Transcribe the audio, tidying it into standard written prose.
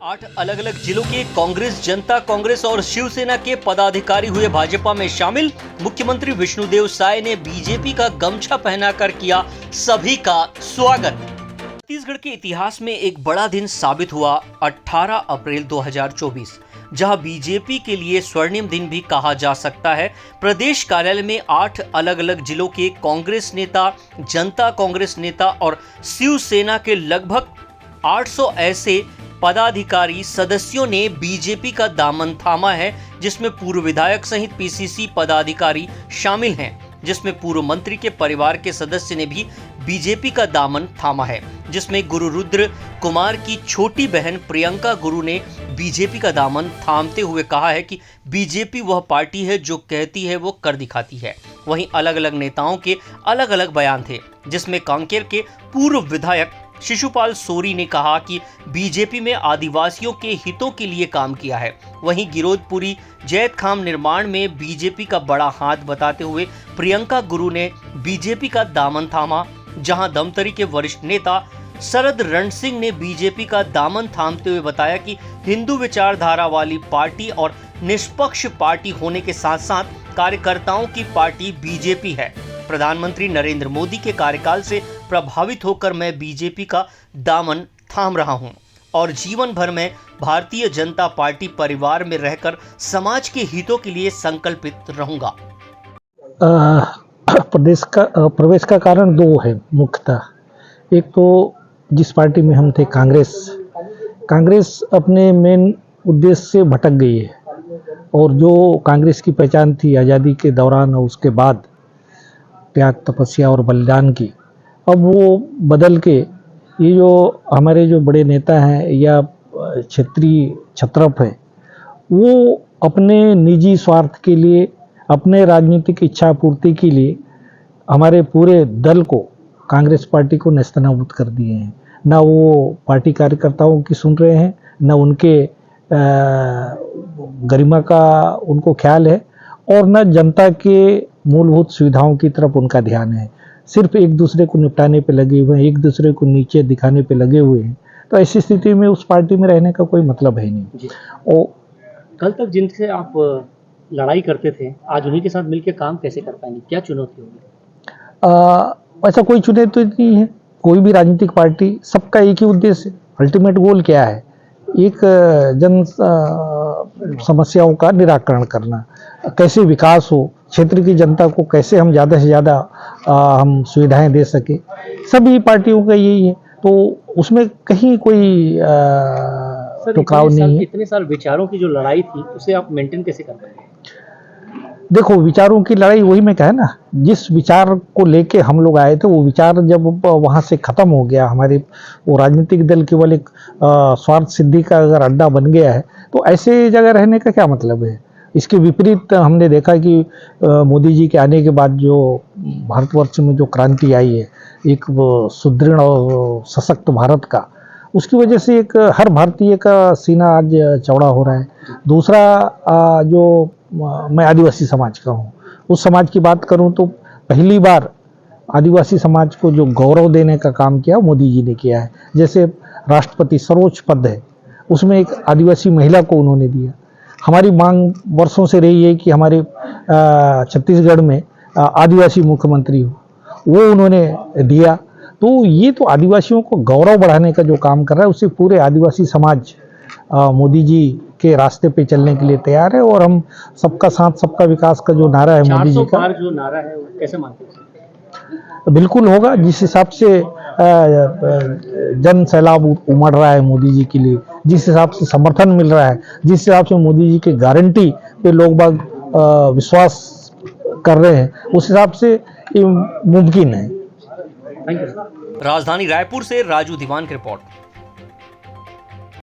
8 अलग अलग जिलों के कांग्रेस, जनता कांग्रेस और शिवसेना के पदाधिकारी हुए भाजपा में शामिल। मुख्यमंत्री विष्णुदेव साय ने बीजेपी का गमछा पहनाकर किया सभी का स्वागत। छत्तीसगढ़ के इतिहास में एक बड़ा दिन साबित हुआ 18 अप्रैल 2024, जहां बीजेपी के लिए स्वर्णिम दिन भी कहा जा सकता है। प्रदेश कार्यालय में 8 अलग अलग जिलों के कांग्रेस नेता, जनता कांग्रेस नेता और शिवसेना के लगभग 800 ऐसे पदाधिकारी सदस्यों ने बीजेपी का दामन थामा है, जिसमें पूर्व विधायक सहित पीसीसी पदाधिकारी शामिल हैं, जिसमें पूर्व मंत्री के परिवार के सदस्य ने भी बीजेपी का दामन थामा है, जिसमें गुरु रुद्र कुमार की छोटी बहन प्रियंका गुरु ने बीजेपी का दामन थामते हुए कहा है कि बीजेपी वह पार्टी है जो कहती है वो कर दिखाती है। वहीं अलग अलग नेताओं के अलग अलग बयान थे, जिसमें कांकेर के पूर्व विधायक शिशुपाल सोरी ने कहा कि बीजेपी में आदिवासियों के हितों के लिए काम किया है। वहीं गिरोधपुरी जैतखाम निर्माण में बीजेपी का बड़ा हाथ बताते हुए प्रियंका गुरु ने बीजेपी का दामन थामा, जहां दमतरी के वरिष्ठ नेता शरद रण सिंह ने बीजेपी का दामन थामते हुए बताया कि हिंदू विचारधारा वाली पार्टी और निष्पक्ष पार्टी होने के साथ साथ कार्यकर्ताओं की पार्टी बीजेपी है। प्रधानमंत्री नरेंद्र मोदी के कार्यकाल से प्रभावित होकर मैं बीजेपी का दामन थाम रहा हूं और जीवन भर में भारतीय जनता पार्टी परिवार में रहकर समाज के हितों के लिए संकल्पित रहूंगा। प्रवेश का कारण दो है मुख्यतः। एक तो जिस पार्टी में हम थे कांग्रेस अपने मेन उद्देश्य से भटक गई है, और जो कांग्रेस की पहचान थी आज़ादी के दौरान और उसके बाद त्याग, तपस्या और बलिदान की, अब वो बदल के ये जो हमारे जो बड़े नेता हैं या क्षेत्रीय छत्रप है, वो अपने निजी स्वार्थ के लिए, अपने राजनीतिक इच्छा पूर्ति के लिए हमारे पूरे दल को, कांग्रेस पार्टी को नेस्तनाबूद कर दिए हैं। ना वो पार्टी कार्यकर्ताओं की सुन रहे हैं, ना उनके गरिमा का उनको ख्याल है, और न जनता के मूलभूत सुविधाओं की तरफ उनका ध्यान है। सिर्फ एक दूसरे को निपटाने पे लगे हुए हैं, एक दूसरे को नीचे दिखाने पे लगे हुए हैं। तो ऐसी स्थिति में उस पार्टी में रहने का कोई मतलब है नहीं। और कल तक जिनसे आप लड़ाई करते थे, आज उन्हीं के साथ मिलकर काम कैसे कर पाएंगे? क्या चुनौती होगी? ऐसा कोई चुनौती नहीं है। कोई भी राजनीतिक पार्टी, सबका एक ही उद्देश्य है। अल्टीमेट गोल क्या है? एक जन समस्याओं का निराकरण करना, कैसे विकास हो, क्षेत्र की जनता को कैसे हम ज़्यादा से ज़्यादा हम सुविधाएं दे सके, सभी पार्टियों का यही है। तो उसमें कहीं कोई टकराव नहीं है। इतने साल विचारों की जो लड़ाई थी, उसे आप मेंटेन कैसे कर पाएंगे? देखो, विचारों की लड़ाई, वही मैं कहा ना, जिस विचार को लेके हम लोग आए थे, वो विचार जब वहाँ से ख़त्म हो गया, हमारे वो राजनीतिक दल केवल एक स्वार्थ सिद्धि का अगर अड्डा बन गया है, तो ऐसे जगह रहने का क्या मतलब है? इसके विपरीत हमने देखा कि मोदी जी के आने के बाद जो भारतवर्ष में जो क्रांति आई है, एक सुदृढ़ और सशक्त भारत का, उसकी वजह से एक हर भारतीय का सीना आज चौड़ा हो रहा है। दूसरा, जो मैं आदिवासी समाज का हूँ, उस समाज की बात करूँ तो पहली बार आदिवासी समाज को जो गौरव देने का काम किया मोदी जी ने किया है। जैसे राष्ट्रपति सर्वोच्च पद है, उसमें एक आदिवासी महिला को उन्होंने दिया। हमारी मांग वर्षों से रही है कि हमारे छत्तीसगढ़ में आदिवासी मुख्यमंत्री हो, वो उन्होंने दिया। तो ये तो आदिवासियों को गौरव बढ़ाने का जो काम कर रहा है, उससे पूरे आदिवासी समाज मोदी जी के रास्ते पे चलने के लिए तैयार है। और हम सबका साथ सबका विकास का जो नारा है मोदी जी का, जो नारा है, वो कैसे मानते हैं? बिल्कुल होगा। जिस हिसाब से जन सैलाब उमड़ रहा है मोदी जी के लिए, जिस हिसाब से समर्थन मिल रहा है, जिस हिसाब से मोदी जी की गारंटी पे लोग बाग विश्वास कर रहे हैं, उस हिसाब से ये मुमकिन है। राजधानी रायपुर से राजू दीवान की रिपोर्ट।